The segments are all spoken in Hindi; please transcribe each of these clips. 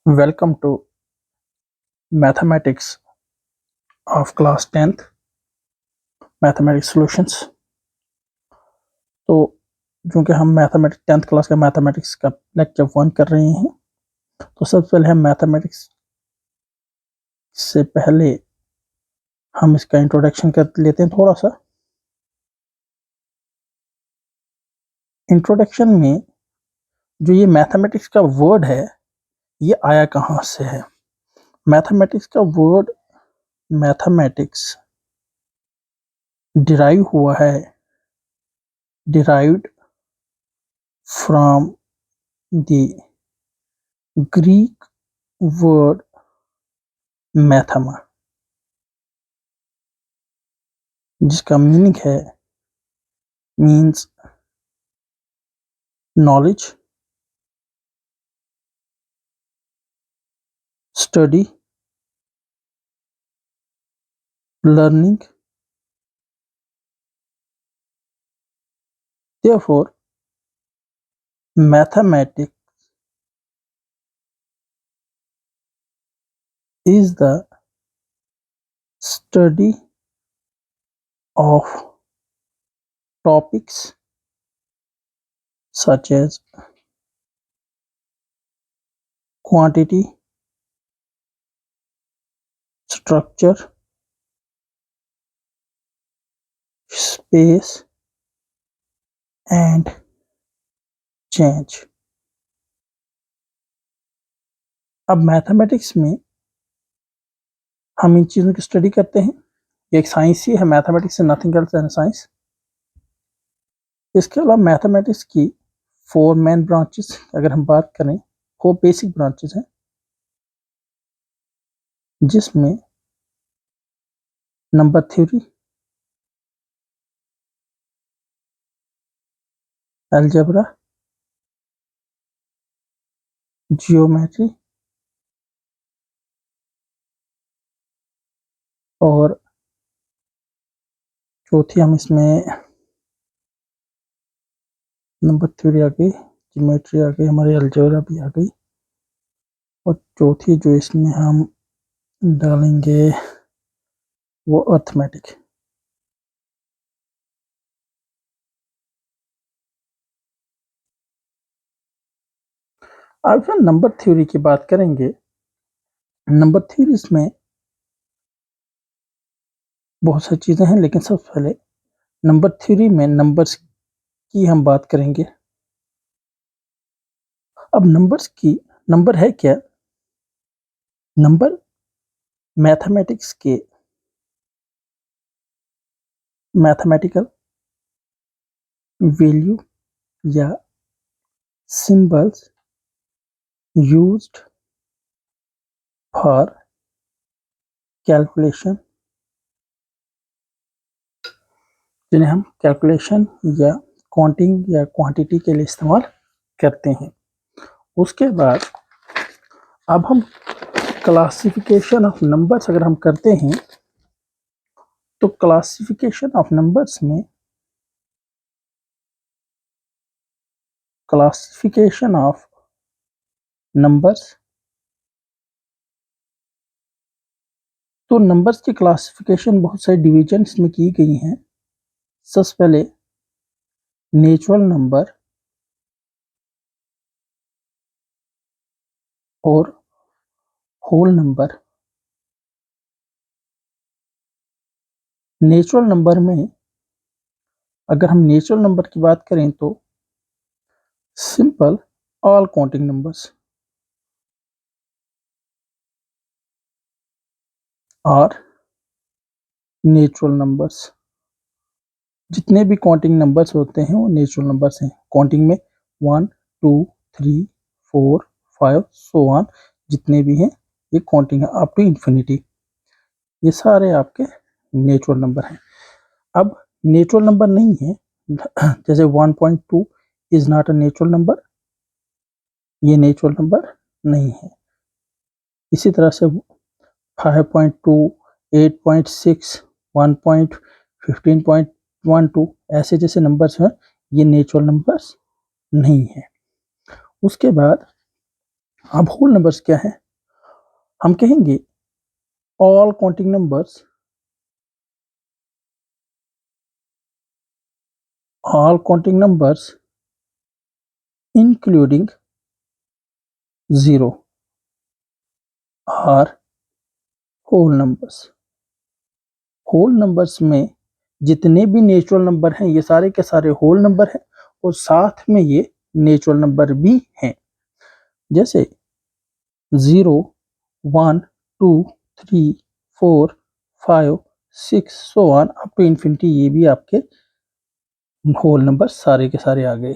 Welcome to Mathematics of Class 10th Mathematics Solutions। तो चूँकि हम मैथमेटिक्स 10th क्लास का मैथमेटिक्स का लेक्चर 1 कर रहे हैं, तो सबसे पहले हम मैथमेटिक्स से पहले हम इसका इंट्रोडक्शन कर लेते हैं थोड़ा सा। इंट्रोडक्शन में जो ये मैथमेटिक्स का वर्ड है, ये आया कहाँ से है? मैथमेटिक्स का word mathematics derived from the Greek word मैथमा, जिसका मीनिंग है means knowledge, study, learning. Therefore, mathematics is the study of topics such as quantity, structure, space and change। अब मैथमेटिक्स में हम इन चीज़ों की स्टडी करते हैं। ये एक साइंस ही है, mathematics is nothing else than science. इसके अलावा मैथमेटिक्स की 4 मेन ब्रांचेस अगर हम बात करें, 4 बेसिक ब्रांचेस हैं, जिसमें नंबर थ्योरी, अलजेब्रा, जियोमेट्री और चौथी हम इसमें नंबर थ्योरी आ गई, जियोमेट्री आ गई, हमारी अलजेब्रा भी आ गई, और चौथी जो इसमें हम डालेंगे वो अर्थमेटिक। अब हम नंबर थ्योरी की बात करेंगे। नंबर थ्योरी में बहुत सारी चीज़ें हैं, लेकिन सबसे पहले नंबर थ्योरी में नंबर्स की हम बात करेंगे। अब नंबर है क्या? नंबर मैथमेटिक्स के मैथमेटिकल वैल्यू या सिंबल्स यूज्ड फॉर कैलकुलेशन, जिन्हें हम कैलकुलेशन या काउंटिंग या क्वांटिटी के लिए इस्तेमाल करते हैं। उसके बाद अब हम क्लासिफिकेशन ऑफ नंबर्स अगर हम करते हैं, तो क्लासिफिकेशन ऑफ नंबर्स में क्लासिफिकेशन ऑफ नंबर्स, तो नंबर्स की क्लासिफिकेशन बहुत सारे डिविजन्स में की गई हैं। सबसे पहले नेचुरल नंबर और होल नंबर। नेचुरल नंबर में अगर हम नेचुरल नंबर की बात करें तो सिंपल ऑल काउंटिंग नंबर्स और नेचुरल नंबर्स, जितने भी काउंटिंग नंबर्स होते हैं वो नेचुरल नंबर्स हैं। काउंटिंग में 1 2 3 4 5 सो ऑन, जितने भी हैं ये काउंटिंग है अप टू इन्फिनिटी। ये सारे आपके नेचुरल नंबर हैं। अब नेचुरल नंबर नहीं है, जैसे 1.2 is not a natural number, ये नेचुरल नंबर नहीं है। इसी तरह से 5.2, 8.6, 1.15.12 ऐसे जैसे नंबर्स हैं, ये नेचुरल नंबर्स नहीं है। उसके बाद अब होल नंबर्स क्या है? हम कहेंगे all counting numbers including 0 are whole numbers. Whole numbers में जितने भी नेचुरल नंबर हैं ये सारे के सारे होल नंबर हैं और साथ में ये नेचुरल नंबर भी हैं। जैसे 0, 1, 2, 3, 4, 5, 6 so on up to infinity, ये भी आपके होल नंबर सारे के सारे आ गए।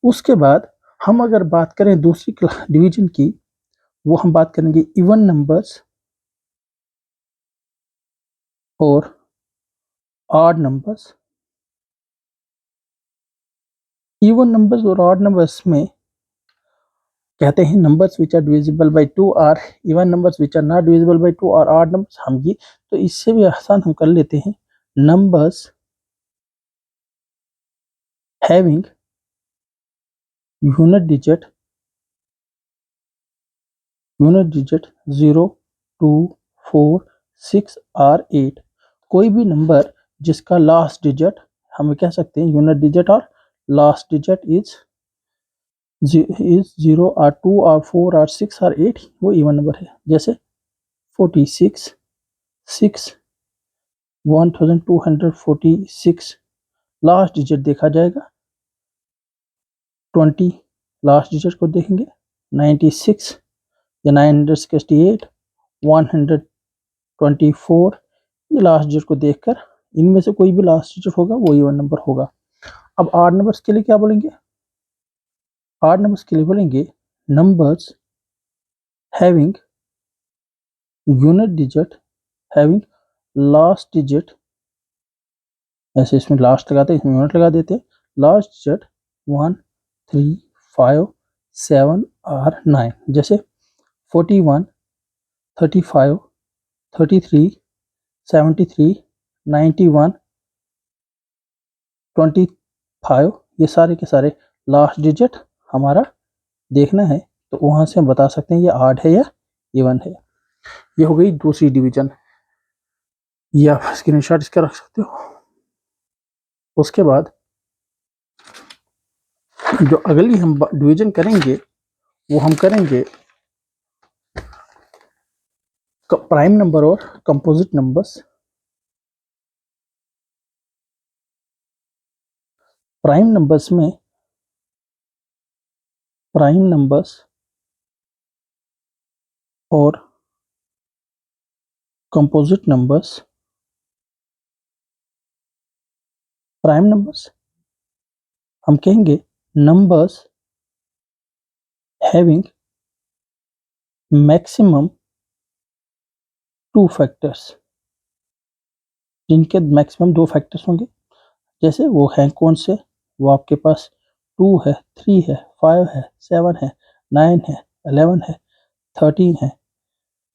उसके बाद हम अगर बात करें दूसरी डिवीजन की, वो हम बात करेंगे इवन नंबर्स और ऑड नंबर्स। इवन नंबर्स और ऑड नंबर्स में कहते हैं numbers which are divisible by 2 are even numbers which are not divisible by 2 और ऑड नंबर्स। हम ये तो इससे भी आसान हम कर लेते हैं, नंबर्स हैविंग यूनिट डिजिट 0, 2, 4, 6 और 8। कोई भी नंबर जिसका लास्ट डिजिट हम कह सकते हैं यूनिट डिजिट और लास्ट डिजिट इज 0 और 2 और 4 और 6 और 8, वो इवन नंबर है। जैसे 46, 6, 1246 लास्ट डिजिट देखा जाएगा, 20 लास्ट डिजिट को देखेंगे, 96 या 968, 124 ये लास्ट डिजिट को देखकर इनमें से कोई भी लास्ट डिजिट होगा वो इवन नंबर होगा। अब ऑड नंबर्स के लिए क्या बोलेंगे? ऑड नंबर्स के लिए बोलेंगे numbers having unit digit having last digit, ऐसे इसमें लास्ट लगाते हैं, इसमें यूनिट लगा देते हैं, लास्ट डिजिट 1, 3, 5, 7 और 9। जैसे 41, 35, 33, 73, 91, 25 ये सारे के सारे लास्ट डिजिट हमारा देखना है तो वहां से हम बता सकते हैं ये ऑड है या इवन है। ये हो गई दूसरी डिवीजन, ये आप स्क्रीनशॉट इसका रख सकते हो। उसके बाद जो अगली हम डिवीजन करेंगे वो हम करेंगे प्राइम नंबर और कंपोजिट नंबर्स। प्राइम नंबर्स और कंपोजिट नंबर्स। प्राइम नंबर्स हम कहेंगे नंबर्स हैविंग मैक्सिमम 2 फैक्टर्स, जिनके मैक्सिमम 2 फैक्टर्स होंगे। जैसे वो हैं कौन से? वो आपके पास 2 है, 3 है, 5 है, 7 है, 9 है, 11 है, 13 है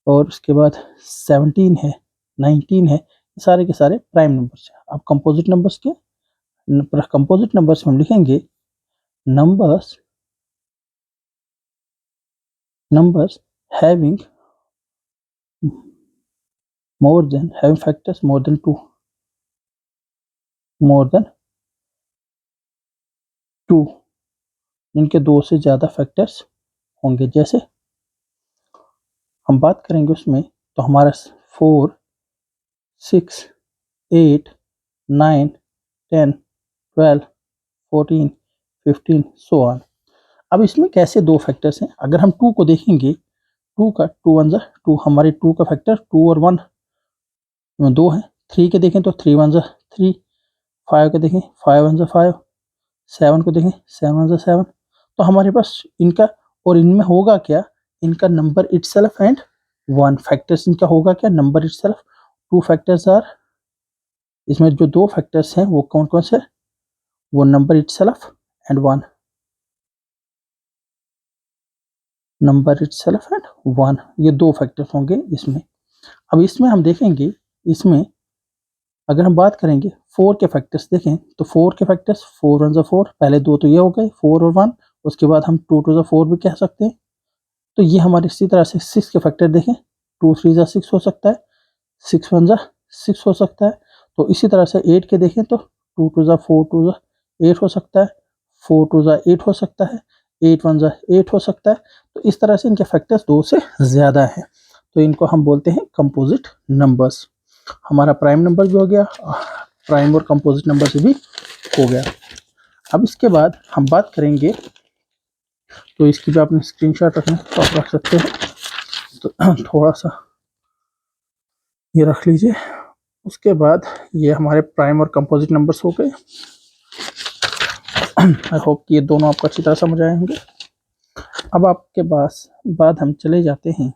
और उसके बाद 17 है, 19 है, सारे के सारे प्राइम नंबर्स हैं। अब कंपोजिट नंबर्स के कंपोजिट नंबर्स में हम लिखेंगे numbers having having factors more than 2, इनके 2 से ज़्यादा फैक्टर्स होंगे। जैसे हम बात करेंगे उसमें तो हमारा 4, 6, 8, 9, 10, 12, 14, 15 सो ऑन। अब इसमें कैसे 2 फैक्टर्स हैं? अगर हम 2 को देखेंगे, 2 का 2 1 2, हमारे 2 का फैक्टर 2 और 1 2 है। 3 के देखें तो 3 1 3, 5 के देखें 5 1 5, 7 को देखें 7 1 7। तो हमारे पास इनका और इनमें होगा क्या? इनका नंबर इटसेल्फ एंड 1 फैक्टर्स इनका होगा क्या? Number itself. 2 फैक्टर्स आर, इसमें जो 2 फैक्टर्स हैं वो कौन कौन से? वो number itself and 1, number itself and 1, ये 2 फैक्टर्स होंगे इसमें। अब इसमें हम देखेंगे, इसमें अगर हम बात करेंगे 4 के फैक्टर्स देखें तो 4 के फैक्टर्स 4 1 4, पहले 2 तो ये हो गए 4 और 1, उसके बाद हम 2 2 4 भी कह सकते हैं, तो ये हमारे इसी तरह से 6 के फैक्टर देखें, 2 3 जा 6 हो सकता है, 6 1 जा 6 हो सकता है। तो इसी तरह से 8 के देखें तो 2 2 जा 4 2 जा 8 हो सकता है, 4 2 जा 8 हो सकता है, 8 1 जा 8 हो सकता है। तो इस तरह से इनके फैक्टर्स 2 से ज़्यादा हैं, तो इनको हम बोलते हैं कंपोजिट नंबर्स। हमारा प्राइम नंबर भी हो गया, प्राइम और कंपोजिट नंबर से भी हो गया। अब इसके बाद हम बात करेंगे, तो इसकी भी आपने स्क्रीनशॉट रखना तो आप रख सकते हैं, तो थोड़ा सा ये रख लीजिए। उसके बाद ये हमारे प्राइम और कंपोजिट नंबर्स हो गए। आई होप कि ये दोनों आपको अच्छी तरह समझ आए होंगे। अब आपके पास बाद हम चले जाते हैं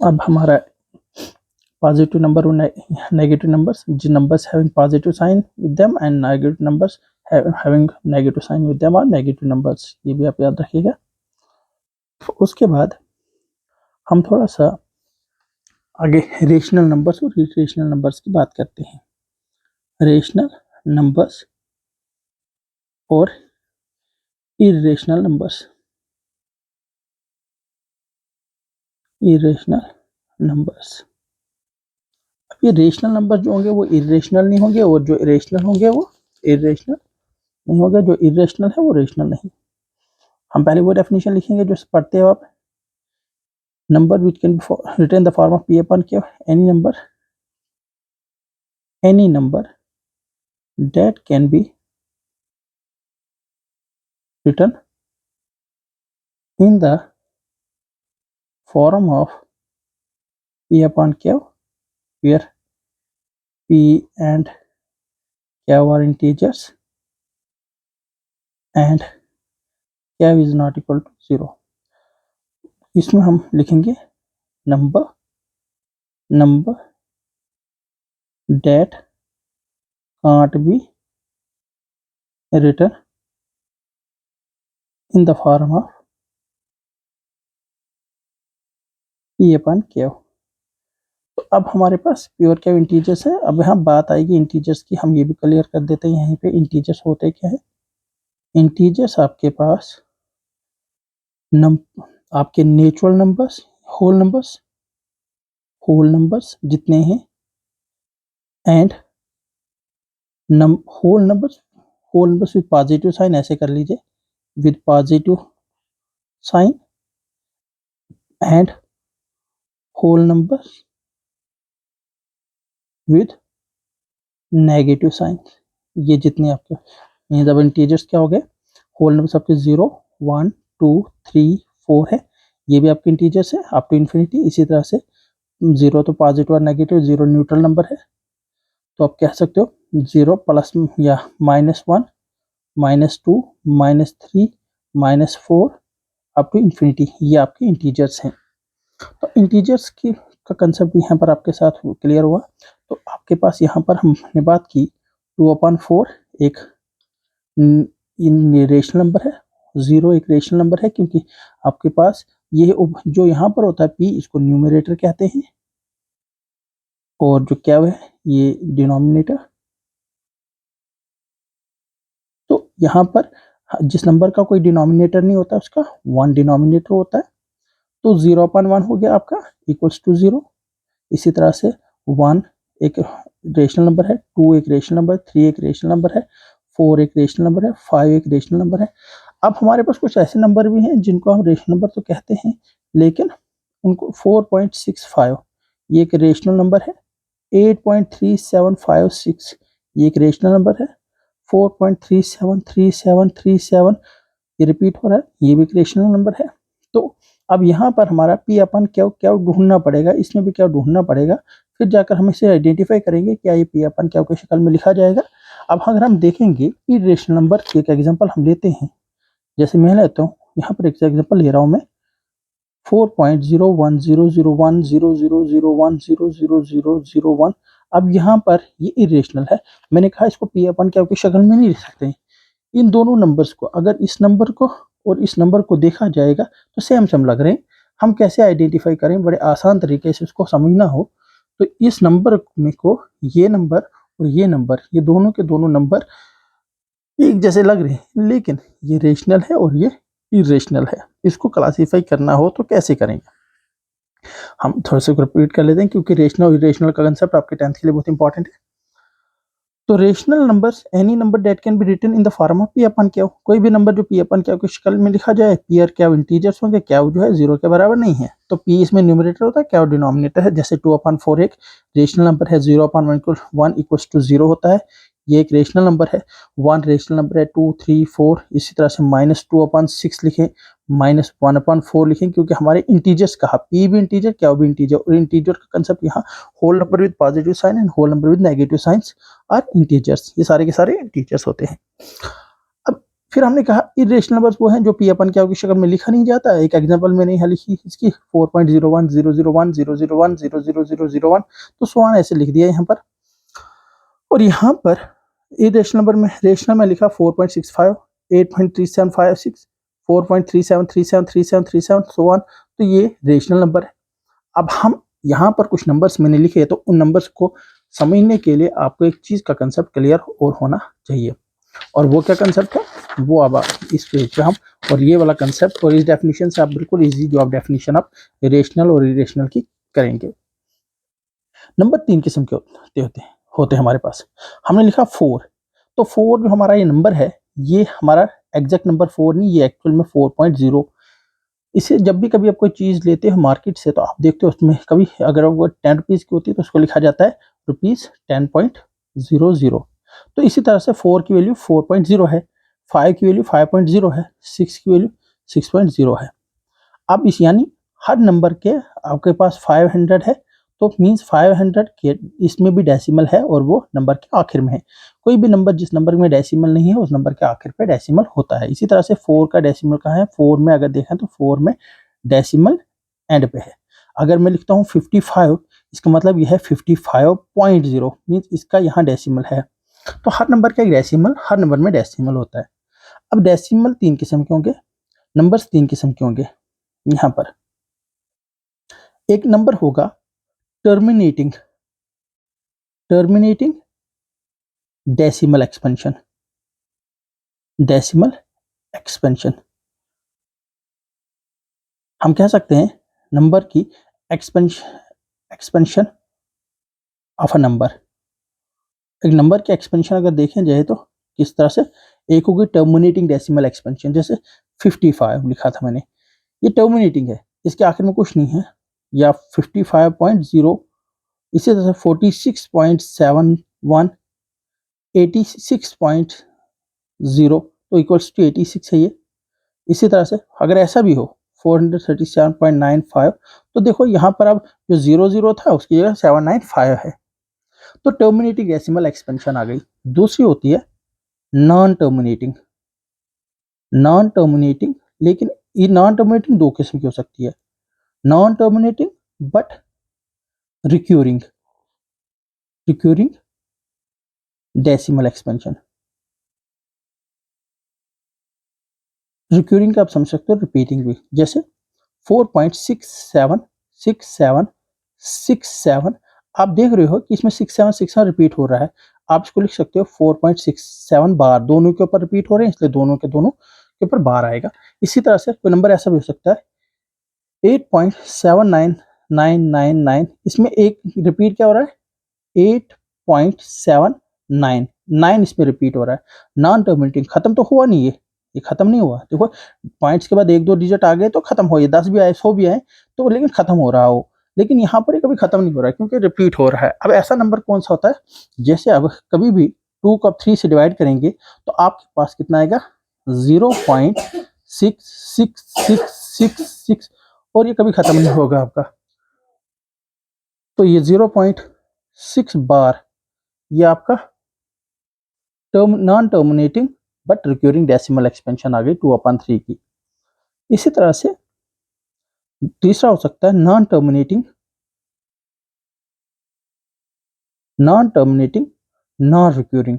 अब हमारा पॉजिटिव नंबर और नेगेटिव नंबर्स, जिन numbers having positive sign with them and negative numbers having negative sign with them और नेगेटिव नंबर्स, ये भी आप याद रखिएगा। उसके बाद हम थोड़ा सा आगे रेशनल नंबर्स और इरेशनल नंबर्स की बात करते हैं। रेशनल नंबर्स और इरेशनल नंबर्स। इरेशनल नंबर्स, अब ये रेशनल नंबर जो होंगे वो इरेशनल नहीं होंगे, और जो इरेशनल होंगे वो इरेशनल नहीं होगा, जो इरेशनल है वो रेशनल नहीं। हम पहले वो डेफिनेशन लिखेंगे जो पढ़ते हो आप। Number which can be written the form of P upon Q, any number that can be written in the form of p upon q, where p and q are integers and q is not equal to 0। इसमें हम लिखेंगे number that can't be written in the form of p upon q। तो अब हमारे पास प्योर क्या इंटीजर्स है। अब यहाँ बात आएगी इंटीजर्स की, हम ये भी क्लियर कर देते हैं यहीं पे इंटीजर्स होते क्या है। इंटीजर्स आपके पास आपके नेचुरल नंबर्स, होल नंबर्स जितने हैं, and whole numbers with positive sign, ऐसे कर लीजिए, with positive sign, and whole numbers with negative sign. ये जितने आपके ये जब इंटीजर्स क्या हो गए, होल नंबर आपके 0 1 2 3 4 है, ये भी आपके इंटीजर्स है अप टू इन्फिनिटी। इसी तरह से 0 तो पॉजिटिव और नेगेटिव, 0 न्यूट्रल नंबर है, तो आप कह सकते हो 0 प्लस या -1 -2 -3 -4 अप टू इन्फिनिटी, ये आपके इंटीजर्स हैं। तो इंटीजर्स की का कंसेप्ट भी यहाँ पर आपके साथ क्लियर हुआ। तो आपके पास यहाँ पर हमने बात की 2/4 एक रेशनल नंबर है, 0 एक रेशनल नंबर है, क्योंकि आपके पास ये जो यहाँ पर होता है p, इसको न्यूमरेटर कहते हैं, और जो क्या है ये डिनोमिनेटर। तो यहाँ पर जिस नंबर का कोई डिनोमिनेटर नहीं होता उसका 1 डिनोमिनेटर होता है, तो 0/1 हो गया आपका इक्वल्स टू 0। इसी तरह से 1 एक रेशनल नंबर है, 2 एक रेशनल नंबर, 3 एक रेशनल नंबर है, 4 एक रेशनल नंबर है, 5 एक रेशनल नंबर है। अब हमारे पास कुछ ऐसे नंबर भी हैं जिनको हम रेशनल नंबर तो कहते हैं, लेकिन उनको 4.65 ये एक रेशनल नंबर है, 8.3756 ये एक रेशनल नंबर है, 4.373737 ये रिपीट हो रहा है, ये भी एक रेशनल नंबर है। तो अब यहाँ पर हमारा p अपन क्या ढूंढना पड़ेगा, इसमें भी क्या ढूंढना पड़ेगा, फिर जाकर हम इसे आइडेंटिफाई करेंगे क्या ये p अपन क्या की शक्ल में लिखा जाएगा। अब अगर हम देखेंगे इरेशनल नंबर की एक एग्जांपल हम लेते हैं, जैसे मैं लेता हूँ यहाँ पर एक एग्जांपल ले रहा हूँ मैं 4.010001000100001। अब यहाँ पर ये इरेशनल है, मैंने कहा इसको p अपन क्या की शक्ल में नहीं लिख सकते। इन दोनों नंबर्स को, अगर इस नंबर को और इस नंबर को देखा जाएगा तो सेम सेम लग रहे हैं, हम कैसे आइडेंटिफाई करें, बड़े आसान तरीके से उसको समझना हो तो इस नंबर में को ये नंबर और ये नंबर, ये दोनों के दोनों नंबर एक जैसे लग रहे हैं, लेकिन ये रेशनल है और ये इरेशनल है। इसको क्लासीफाई करना हो तो कैसे करेंगे? हम थोड़ा सा रिपीट कर लेते हैं, क्योंकि रेशनल और इरेशनल का कंसेप्ट आपके 10th के लिए बहुत इंपॉर्टेंट है। तो rational numbers any number that can be written in the form of P upon Q. कोई भी नंबर जो पी अपन क्यू की शक्ल में लिखा जाए, पी और क्यू इंटीजर्स होंगे, क्यू जो है 0 के बराबर नहीं है, तो पी इसमें न्यूमरेटर होता है, क्यू डिनोमिनेटर है। जैसे 2/4 एक रेशनल नंबर है, 0/1 इक्वल्स टू 0 होता है, ये एक रेशनल नंबर है। 1 रेशनल नंबर है, 2 3 4, इसी तरह से -2/6 लिखें, -1/4 लिखें, क्योंकि हमारे इंटीजर्स कहा, पी भी इंटीजर, क्यू भी इंटीजर, और इंटीजर का कंसेप्ट यहाँ whole number with positive sign and whole number with negative signs are integers, ये सारे के सारे इंटीजर्स होते हैं। अब फिर हमने कहा इरेशनल नंबर्स वो हैं जो पी अपन क्यू की शक्ल में लिखा नहीं जाता। एक एग्जांपल मैंने यहाँ लिखी इसकी 4.01 001 001 00001, तो सो ऑन ऐसे लिख दिया यहाँ पर। और यहाँ पर इरेशनल नंबर में रेशनल में लिखा 4.65 8.3756 4.37373737 सो ऑन, तो ये रेशनल नंबर है। अब हम यहाँ पर कुछ नंबर्स मैंने लिखे, तो उन नंबर्स को समझने के लिए आपको एक चीज का कंसेप्ट क्लियर और होना चाहिए, और वो क्या कंसेप्ट है, वो अब इस पेज पे हम, और ये वाला कंसेप्ट और इस डेफिनेशन से आप बिल्कुल इजी जो आप डेफिनेशन आप रेशनल और इरेशनल की करेंगे। नंबर 3 किस्म के होते हैं हमारे पास। हमने लिखा 4, तो 4 जो हमारा ये नंबर है, ये हमारा एग्जैक्ट नंबर 4 नहीं, ये एक्चुअल में 4.0। इसे जब भी कभी आप कोई चीज़ लेते हो मार्केट से, तो आप देखते हो उसमें कभी अगर वो 10 रुपीज़ की होती है तो उसको लिखा जाता है ₹10.00। तो इसी तरह से 4 की वैल्यू 4.0 है, 5 की वैल्यू 5.0 है, 6 की वैल्यू 6.0 है। अब इस यानी हर नंबर के आपके पास 500 है, तो मीन्स 500 के इसमें भी डेसिमल है और वो नंबर के आखिर में है। कोई भी नंबर जिस नंबर में डेसिमल नहीं है उस नंबर के आखिर पे डेसिमल होता है। इसी तरह से 4 का डेसिमल कहाँ है, 4 में अगर देखें तो 4 में डेसिमल एंड पे है। अगर मैं लिखता हूँ 55, इसका मतलब यह है 55.0, मीन्स इसका यहाँ डेसिमल है। तो हर नंबर का एक डेसिमल, हर नंबर में डेसिमल होता है। अब डेसिमल 3 किस्म के होंगे, नंबर्स 3 किस्म के होंगे। यहाँ पर एक नंबर होगा terminating terminating decimal expansion, decimal expansion हम कह सकते हैं नंबर की एक्सपेंशन ऑफ अ नंबर। एक नंबर की एक्सपेंशन अगर देखें जाए तो किस तरह से, एक होगी टर्मिनेटिंग डेसिमल एक्सपेंशन, जैसे 55 लिखा था मैंने, ये टर्मिनेटिंग है, इसके आखिर में कुछ नहीं है, या 55.0, इसी तरह से 46.71 86.0 तो इक्वल्स टू 86 है ये। इसी तरह से अगर ऐसा भी हो 437.95, तो देखो यहाँ पर अब जो 00 था उसकी जगह 795 है, तो टर्मिनेटिंग डेसिमल एक्सपेंशन आ गई। दूसरी होती है नॉन टर्मिनेटिंग, नॉन टर्मिनेटिंग, लेकिन ये नॉन टर्मिनेटिंग दो किस्म की हो सकती है, non terminating but recurring, recurring decimal expansion. Recurring का आप समझ सकते हो रिपीटिंग भी, जैसे 4.676767, आप देख रहे हो कि इसमें 6767 रिपीट हो रहा है, आप इसको लिख सकते हो 4.67 बार, दोनों के ऊपर रिपीट हो रहे हैं इसलिए दोनों के ऊपर बार आएगा। इसी तरह से कोई नंबर ऐसा भी हो सकता है 8.79999, इसमें एक रिपीट क्या हो रहा है, 8.79 9 इसमें रिपीट हो रहा है। नॉन टर्मिनेटिंग, खत्म तो हुआ नहीं, ये खत्म नहीं हुआ, देखो पॉइंट्स के बाद एक दो डिजिट आ गए तो खत्म हो, ये 10 भी आए 100 भी आए तो लेकिन खत्म हो रहा हो, लेकिन यहाँ पर ये कभी खत्म नहीं हो रहा है क्योंकि रिपीट हो रहा है। अब ऐसा नंबर कौन सा होता है, जैसे अब कभी भी 2 को आप 3 से डिवाइड करेंगे तो आपके पास कितना आएगा 0.6666, और ये कभी खत्म नहीं होगा आपका। तो ये 0.6 बार ये आपका non terminating but recurring decimal expansion आ गई 2/3 की। इसी तरह से तीसरा हो सकता है नॉन टर्मिनेटिंग नॉन रिक्यूरिंग,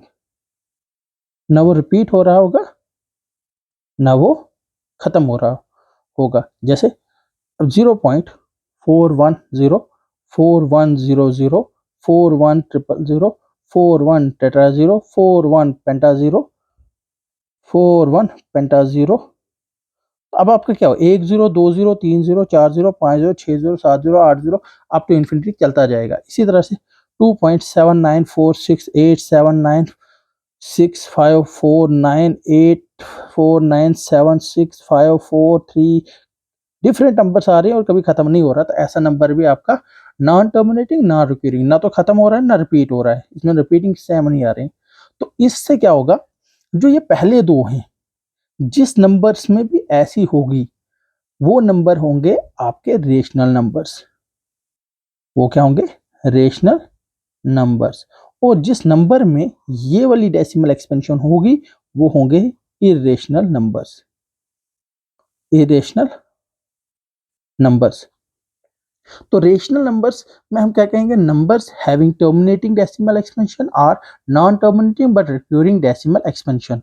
ना वो रिपीट हो रहा होगा ना वो खत्म हो रहा होगा। जैसे अब 0.410 4100 4100 41 टेट्रा 0 41 पेंटा 0 4 1 पेंटा 0। अब आपका क्या हो, 1 0 2 0 3 0 4 0 5 0 6 0 7 0 8 0 अप टू इन्फिनिटी चलता जाएगा। इसी तरह से 2.79468796549849765443 डिफरेंट नंबर्स आ रहे हैं और कभी खत्म नहीं हो रहा। तो ऐसा नंबर भी आपका नॉन टर्मिनेटिंग नॉन रिपीटिंग, ना तो खत्म हो रहा है ना रिपीट हो रहा है, इसमें रिपीटिंग सेम नहीं आ रहे हैं। तो इससे क्या होगा, जो ये पहले दो हैं जिस नंबर्स में भी ऐसी होगी वो नंबर होंगे आपके रेशनल नंबर्स। वो क्या होंगे, रेशनल नंबर्स। और जिस नंबर में ये वाली डेसिमल एक्सपेंशन होगी वो होंगे इरेशनल नंबर्स। Irrational numbers. तो रेशनल नंबर्स में हम क्या कहेंगे, numbers having terminating decimal expansion और non terminating but recurring decimal expansion.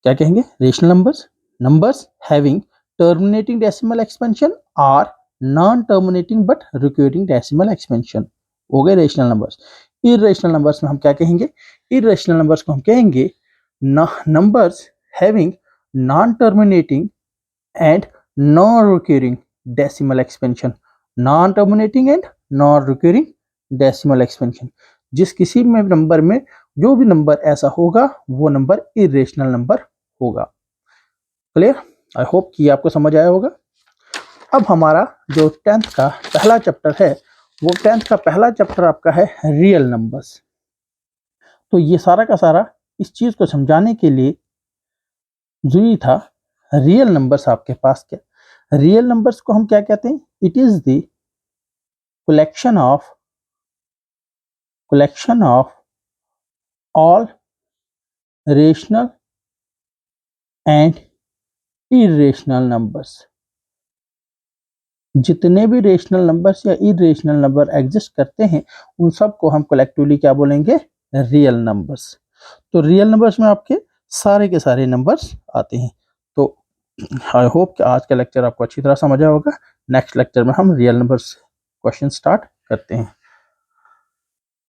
क्या कहेंगे, rational numbers, numbers having terminating decimal expansion और non terminating but recurring decimal expansion हो गए रेशनल नंबर्स। इरेशनल नंबर्स में हम क्या कहेंगे, इरेशनल नंबर्स को हम कहेंगे numbers having non terminating and non recurring decimal expansion. Non terminating and non recurring decimal expansion, जिस किसी में नंबर में जो भी नंबर ऐसा होगा वो नंबर इरेशनल नंबर होगा। क्लियर, आई होप कि आपको समझ आया होगा। अब हमारा जो 10th का पहला चैप्टर है, वो 10th का पहला चैप्टर आपका है रियल नंबर्स। तो ये सारा का सारा इस चीज को समझाने के लिए जरूरी था रियल नंबर्स आपके पास क्या। रियल नंबर्स को हम क्या कहते हैं, it is the collection of all rational and irrational numbers। जितने भी रेशनल नंबर्स या इरेशनल नंबर एग्जिस्ट करते हैं उन सब को हम कलेक्टिवली क्या बोलेंगे, रियल नंबर्स। तो रियल नंबर्स में आपके सारे के सारे नंबर्स आते हैं। तो आई होप कि आज का लेक्चर आपको अच्छी तरह समझ आया होगा। नेक्स्ट लेक्चर में हम रियल नंबर्स क्वेश्चन स्टार्ट करते हैं।